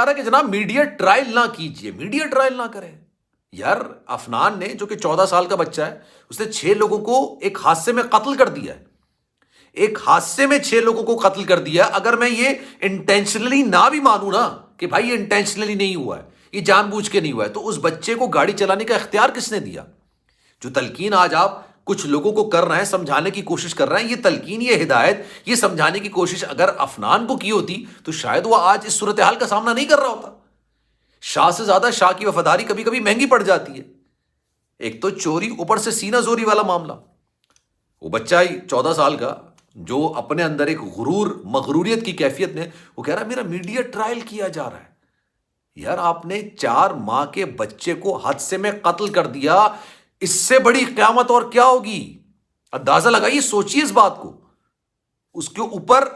رہا کہ جناب میڈیا ٹرائل نہ کیجئے، میڈیا ٹرائل نہ کریں. یار افنان نے جو کہ 14 سال کا بچہ ہے، اس نے 6 لوگوں کو ایک حادثے میں قتل کر دیا ہے. ایک حادثے میں 6 لوگوں کو قتل کر دیا. اگر میں یہ انٹینشنلی نہ بھی مانوں نا کہ بھائی یہ انٹینشنلی نہیں ہوا ہے، یہ جان بوجھ کے نہیں ہوا ہے، تو اس بچے کو گاڑی چلانے کا اختیار کس نے دیا؟ جو تلقین آج آپ کچھ لوگوں کو کر رہے ہیں، سمجھانے کی کوشش کر رہے ہیں، یہ تلقین، یہ ہدایت، یہ سمجھانے کی کوشش اگر افنان کو کی ہوتی تو شاید وہ آج اس صورتحال کا سامنا نہیں کر رہا ہوتا. شاہ سے زیادہ شاہ کی وفاداری کبھی کبھی مہنگی پڑ جاتی ہے. ایک تو چوری، اوپر سے سینہ زوری والا معاملہ. وہ بچہ ہی 14 سال کا جو اپنے اندر ایک مغروریت کی کیفیت میں وہ کہہ رہا ہے میرا میڈیا ٹرائل کیا جا رہا ہے. یار آپ نے 4 ماہ کے بچے کو حادثے میں قتل کر دیا، اس سے بڑی قیامت اور کیا ہوگی؟ اندازہ لگائیے، سوچیے اس بات کو. اس کے اوپر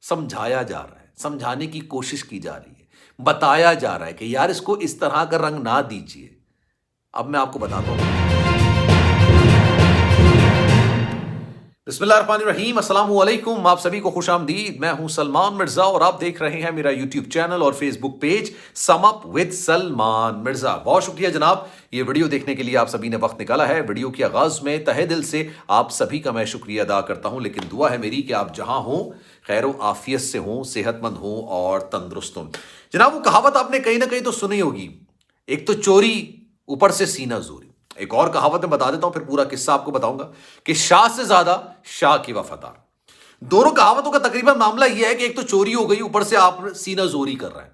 سمجھایا جا رہا ہے، سمجھانے کی کوشش کی جا رہی ہے، بتایا جا رہا ہے کہ یار اس کو اس طرح کا رنگ نہ دیجیے. اب میں آپ کو بتاتا ہوں. بسم اللہ الرحمن الرحیم. السلام علیکم، آپ سبھی کو خوش آمدید. میں ہوں سلمان مرزا اور آپ دیکھ رہے ہیں میرا یوٹیوب چینل اور Facebook page sum up with Salman Mirza. بہت شکریہ جناب، یہ ویڈیو دیکھنے کے لیے آپ سبھی نے وقت نکالا ہے. ویڈیو کے آغاز میں تہہ دل سے آپ سبھی کا میں شکریہ ادا کرتا ہوں، لیکن دعا ہے میری کہ آپ جہاں ہوں خیر و عافیت سے ہوں، صحت مند ہوں اور تندرست ہوں. جناب وہ کہاوت آپ نے کہیں نہ کہیں تو سنی ہوگی، ایک تو چوری، اوپر سے سینہ زوری. ایک اور کہاوت میں بتا دیتا ہوں، پھر پورا قصہ آپ کو بتاؤں گا کہ شاہ سے زیادہ شاہ کی وفادار. دونوں کہاوتوں کا تقریباً معاملہ یہ ہے کہ ایک تو چوری ہو گئی، اوپر سے آپ سینہ زوری کر رہے ہیں.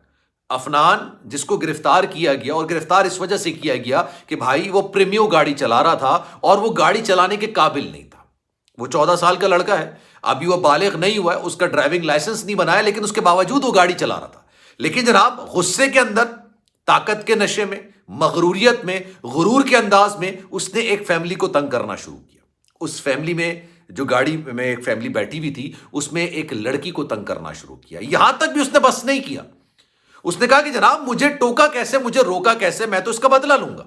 افنان جس کو گرفتار کیا گیا، اور گرفتار اس وجہ سے کیا گیا کہ بھائی وہ پریمیو گاڑی چلا رہا تھا اور وہ گاڑی چلانے کے قابل نہیں تھا. وہ 14 سال کا لڑکا ہے، ابھی وہ بالغ نہیں ہوا ہے، اس کا ڈرائیونگ لائسنس نہیں بنایا، لیکن اس کے باوجود وہ گاڑی چلا رہا تھا. لیکن جناب غصے کے اندر، طاقت کے نشے میں، مغروریت میں، غرور کے انداز میں اس نے ایک فیملی کو تنگ کرنا شروع کیا. اس فیملی میں جو گاڑی میں ایک فیملی بیٹھی ہوئی تھی، اس میں ایک لڑکی کو تنگ کرنا شروع کیا. یہاں تک بھی اس نے بس نہیں کیا، اس نے کہا کہ جناب مجھے ٹوکا کیسے، مجھے روکا کیسے، میں تو اس کا بدلہ لوں گا.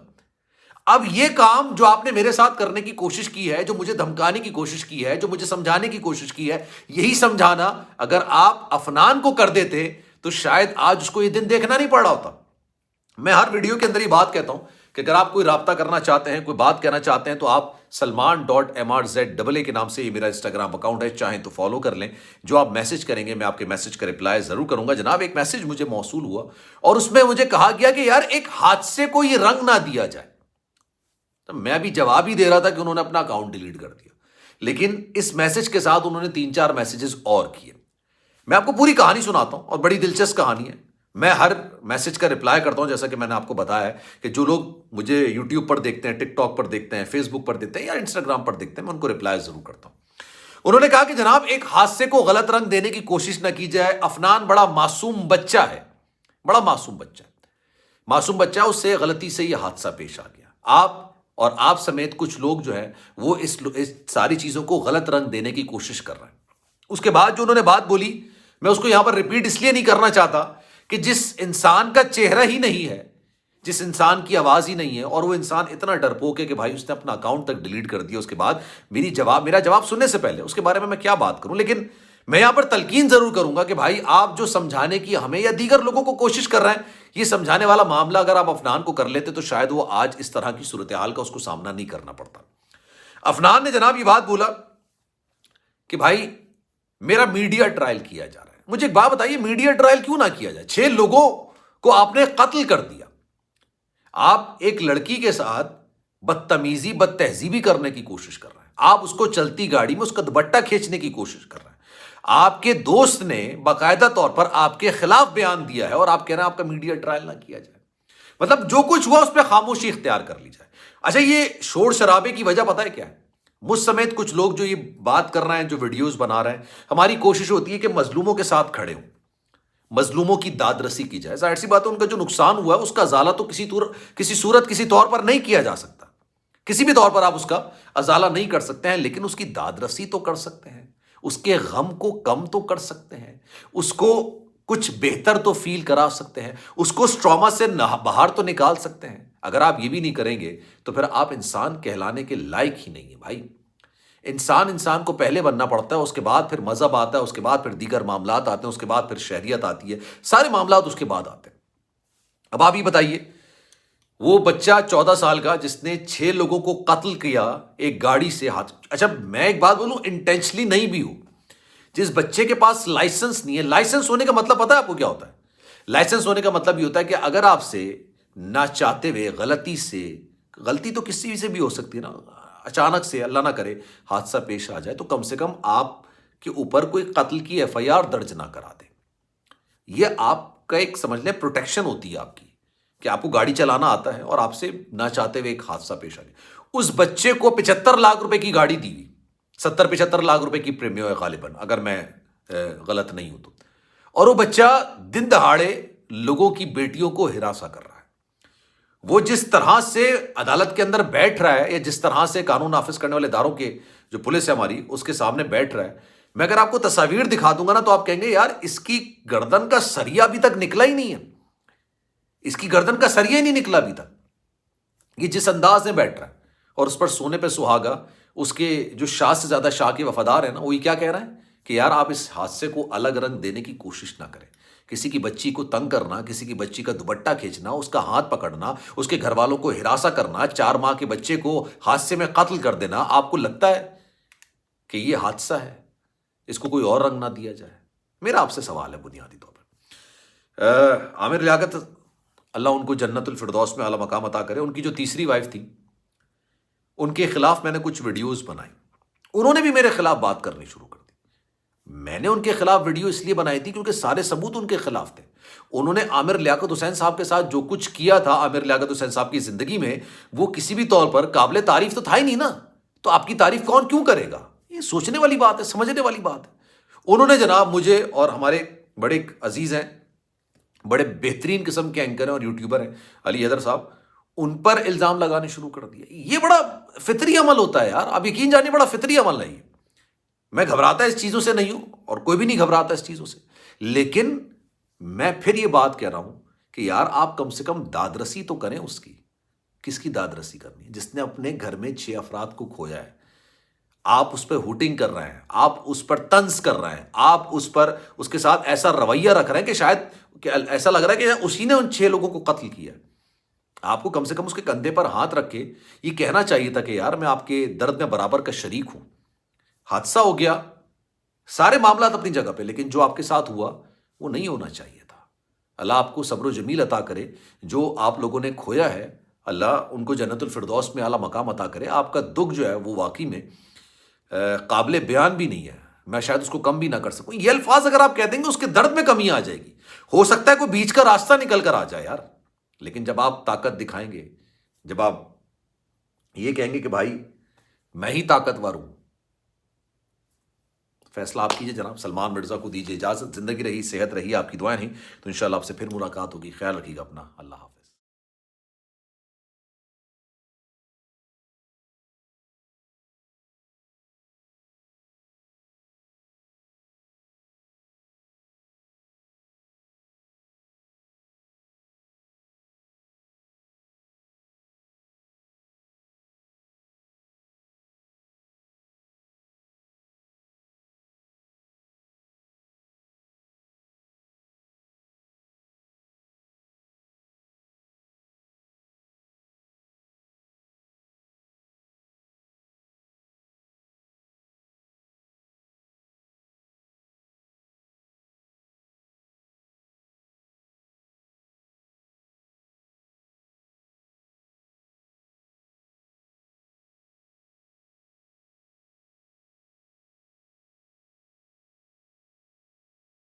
اب یہ کام جو آپ نے میرے ساتھ کرنے کی کوشش کی ہے، جو مجھے دھمکانے کی کوشش کی ہے، جو مجھے سمجھانے کی کوشش کی ہے، یہی سمجھانا اگر آپ افنان کو کر دیتے تو شاید آج اس کو یہ دن دیکھنا نہیں پڑ رہا ہوتا. میں ہر ویڈیو کے اندر یہ بات کہتا ہوں کہ اگر آپ کوئی رابطہ کرنا چاہتے ہیں، کوئی بات کہنا چاہتے ہیں، تو آپ سلمان.mrza کے نام سے یہ میرا انسٹاگرام اکاؤنٹ ہے، چاہیں تو فالو کر لیں. جو آپ میسج کریں گے میں آپ کے میسج کا رپلائی ضرور کروں گا. جناب ایک میسج مجھے موصول ہوا اور اس میں مجھے کہا گیا کہ یار ایک حادثے کو یہ رنگ نہ دیا جائے. تو میں بھی جواب ہی دے رہا تھا کہ انہوں نے اپنا اکاؤنٹ ڈیلیٹ کر دیا، لیکن اس میسج کے ساتھ انہوں نے 3-4 میسیجز اور کیے. میں آپ کو پوری کہانی سناتا ہوں اور بڑی دلچسپ کہانی ہے. میں ہر میسج کا رپلائی کرتا ہوں، جیسا کہ میں نے آپ کو بتایا ہے کہ جو لوگ مجھے یوٹیوب پر دیکھتے ہیں، ٹک ٹاک پر دیکھتے ہیں، فیس بک پر دیکھتے ہیں یا انسٹاگرام پر دیکھتے ہیں، میں ان کو رپلائی ضرور کرتا ہوں. انہوں نے کہا کہ جناب ایک حادثے کو غلط رنگ دینے کی کوشش نہ کی جائے. افنان بڑا معصوم بچہ ہے، بڑا معصوم بچہ ہے، معصوم بچہ ہے، اس سے غلطی سے یہ حادثہ پیش آ گیا. آپ اور آپ سمیت کچھ لوگ جو ہیں وہ اس ساری چیزوں کو غلط رنگ دینے کی کوشش کر رہے ہیں. اس کے بعد جو انہوں نے بات بولی، میں اس کو یہاں پر ریپیٹ اس لیے نہیں کرنا چاہتا کہ جس انسان کا چہرہ ہی نہیں ہے، جس انسان کی آواز ہی نہیں ہے، اور وہ انسان اتنا ڈرپوک ہے کہ بھائی اس نے اپنا اکاؤنٹ تک ڈیلیٹ کر دیا، اس کے بعد میرا جواب سننے سے پہلے اس کے بارے میں کیا بات کروں. لیکن میں یہاں پر تلقین ضرور کروں گا کہ بھائی آپ جو سمجھانے کی ہمیں یا دیگر لوگوں کو کوشش کر رہے ہیں، یہ سمجھانے والا معاملہ اگر آپ افنان کو کر لیتے تو شاید وہ آج اس طرح کی صورتحال کا اس کو سامنا نہیں کرنا پڑتا. افنان نے جناب یہ بات بولا کہ بھائی میرا میڈیا ٹرائل کیا جا رہا ہے. مجھے ایک بات بتائیے، میڈیا ٹرائل کیوں نہ کیا جائے؟ 6 لوگوں کو آپ نے قتل کر دیا. آپ ایک لڑکی کے ساتھ بدتمیزی، بد تہذیبی کرنے کی کوشش کر رہے ہیں. آپ اس کو چلتی گاڑی میں اس کا دوپٹہ کھینچنے کی کوشش کر رہے ہیں. آپ کے دوست نے باقاعدہ طور پر آپ کے خلاف بیان دیا ہے اور آپ کہہ رہے ہیں آپ کا میڈیا ٹرائل نہ کیا جائے. مطلب جو کچھ ہوا اس پہ خاموشی اختیار کر لی جائے. اچھا یہ شور شرابے کی وجہ پتہ ہے کیا ہے؟ مجھ سمیت کچھ لوگ جو یہ بات کر رہے ہیں، جو ویڈیوز بنا رہے ہیں، ہماری کوشش ہوتی ہے کہ مظلوموں کے ساتھ کھڑے ہوں، مظلوموں کی داد رسی کی جائے. ظاہر سی بات ہے ان کا جو نقصان ہوا ہے اس کا ازالہ تو کسی صورت کسی طور پر نہیں کیا جا سکتا، کسی بھی طور پر آپ اس کا ازالہ نہیں کر سکتے ہیں، لیکن اس کی داد رسی تو کر سکتے ہیں، اس کے غم کو کم تو کر سکتے ہیں، اس کو کچھ بہتر تو فیل کرا سکتے ہیں، اس کو اس ٹراما سے باہر تو نکال سکتے ہیں. اگر آپ یہ بھی نہیں کریں گے تو پھر آپ انسان کہلانے کے لائق ہی نہیں ہیں. بھائی انسان کو پہلے بننا پڑتا ہے، اس کے بعد پھر مذہب آتا ہے، اس کے بعد پھر دیگر معاملات آتے ہیں، اس کے بعد پھر شہریت آتی ہے، سارے معاملات اس کے بعد آتے ہیں. اب آپ یہ بتائیے، وہ بچہ 14 سال کا جس نے 6 لوگوں کو قتل کیا ایک گاڑی سے ہاتھ، اچھا میں ایک بات بولوں، انٹینشنلی نہیں بھی ہو، جس بچے کے پاس لائسنس نہیں ہے، لائسنس ہونے کا مطلب پتا ہے آپ کو کیا ہوتا ہے؟ لائسنس ہونے کا مطلب یہ ہوتا ہے کہ اگر آپ سے نہ چاہتے ہوئے غلطی سے، غلطی تو کسی سے بھی ہو سکتی ہے نا، اچانک سے اللہ نہ کرے حادثہ پیش آ جائے، تو کم سے کم آپ کے اوپر کوئی قتل کی ایف آئی آر درج نہ کرا دے۔ یہ آپ کا ایک سمجھ لیں پروٹیکشن ہوتی ہے آپ کی، کہ آپ کو گاڑی چلانا آتا ہے اور آپ سے نہ چاہتے ہوئے ایک حادثہ پیش آ گیا۔ اس بچے کو 75 لاکھ روپے کی گاڑی دی ہوئی، 70-75 لاکھ روپے کی پریمیو ہے غالباً، اگر میں غلط نہیں ہوں تو، اور وہ بچہ دن دہاڑے لوگوں کی بیٹیوں کو ہراساں کر رہا ہے۔ وہ جس طرح سے عدالت کے اندر بیٹھ رہا ہے، یا جس طرح سے قانون نافذ کرنے والے اداروں کے جو پولیس ہے ہماری، اس کے سامنے بیٹھ رہا ہے، میں اگر آپ کو تصاویر دکھا دوں گا نا تو آپ کہیں گے یار اس کی گردن کا سریا ابھی تک نکلا ہی نہیں ہے، اس کی گردن کا سریا ہی نہیں نکلا ابھی تک۔ یہ جس انداز میں بیٹھ رہا ہے، اور اس پر سونے پہ سہاگا، اس کے جو شاہ سے زیادہ شاہ کے وفادار ہیں نا، وہی کیا کہہ رہا ہے کہ یار آپ اس حادثے کو الگ رنگ دینے کی کوشش نہ کریں۔ کسی کی بچی کو تنگ کرنا، کسی کی بچی کا دوپٹہ کھینچنا، اس کا ہاتھ پکڑنا، اس کے گھر والوں کو ہراساں کرنا، 4 ماہ کے بچے کو حادثے میں قتل کر دینا، آپ کو لگتا ہے کہ یہ حادثہ ہے، اس کو کوئی اور رنگ نہ دیا جائے؟ میرا آپ سے سوال ہے بنیادی طور پر، عامر لیاقت اللہ ان کو جنت الفردوس میں اعلیٰ مقام عطا کرے، ان کی جو تیسری وائف تھی، ان کے خلاف میں نے کچھ ویڈیوز بنائی، انہوں نے بھی میرے خلاف بات کرنی شروع کر دی۔ میں نے ان کے خلاف ویڈیو اس لیے بنائی تھی کیونکہ سارے ثبوت ان کے خلاف تھے۔ انہوں نے عامر لیاقت حسین صاحب کے ساتھ جو کچھ کیا تھا عامر لیاقت حسین صاحب کی زندگی میں، وہ کسی بھی طور پر قابل تعریف تو تھا ہی نہیں نا، تو آپ کی تعریف کون کیوں کرے گا؟ یہ سوچنے والی بات ہے، سمجھنے والی بات ہے۔ انہوں نے جناب مجھے اور ہمارے بڑے عزیز ہیں، بڑے بہترین قسم کے اینکر ہیں اور یوٹیوبر ہیں، علی حیدر صاحب، ان پر الزام لگانے شروع کر دیا۔ یہ بڑا فطری عمل ہوتا ہے یار، آپ یقین جانیے بڑا فطری عمل ہے یہ۔ میں گھبراتا اس چیزوں سے نہیں ہوں، اور کوئی بھی نہیں گھبراتا اس چیزوں سے، لیکن میں پھر یہ بات کہہ رہا ہوں کہ یار آپ کم سے کم دادرسی تو کریں اس کی۔ کس کی دادرسی کرنی ہے؟ جس نے اپنے گھر میں 6 افراد کو کھویا ہے، آپ اس پہ ہوٹنگ کر رہے ہیں، آپ اس پر طنز کر رہے ہیں، آپ اس پر اس کے ساتھ ایسا رویہ رکھ رہے ہیں کہ شاید کہ ایسا لگ رہا ہے کہ اسی نے ان 6 لوگوں کو قتل کیا۔ آپ کو کم سے کم اس کے کندھے پر ہاتھ رکھ کے یہ کہنا چاہیے تھا کہ یار میں آپ کے درد میں برابر کا شریک ہوں۔ حادثہ ہو گیا، سارے معاملات اپنی جگہ پہ، لیکن جو آپ کے ساتھ ہوا وہ نہیں ہونا چاہیے تھا۔ اللہ آپ کو صبر و جمیل عطا کرے، جو آپ لوگوں نے کھویا ہے اللہ ان کو جنت الفردوس میں اعلیٰ مقام عطا کرے۔ آپ کا دکھ جو ہے وہ واقعی میں قابل بیان بھی نہیں ہے، میں شاید اس کو کم بھی نہ کر سکوں۔ یہ الفاظ اگر آپ کہہ دیں گے اس کے درد میں کمی آ جائے گی، ہو سکتا ہے کوئی بیچ کا راستہ نکل کر آ جائے یار، لیکن جب آپ طاقت دکھائیں گے، جب آپ یہ کہیں گے کہ بھائی میں ہی طاقتور ہوں، فیصلہ آپ کیجئے جناب۔ سلمان مرزا کو دیجیے اجازت، زندگی رہی، صحت رہی، آپ کی دعائیں رہیں تو انشاءاللہ آپ سے پھر ملاقات ہوگی۔ خیال رکھیے گا اپنا، اللہ حافظ۔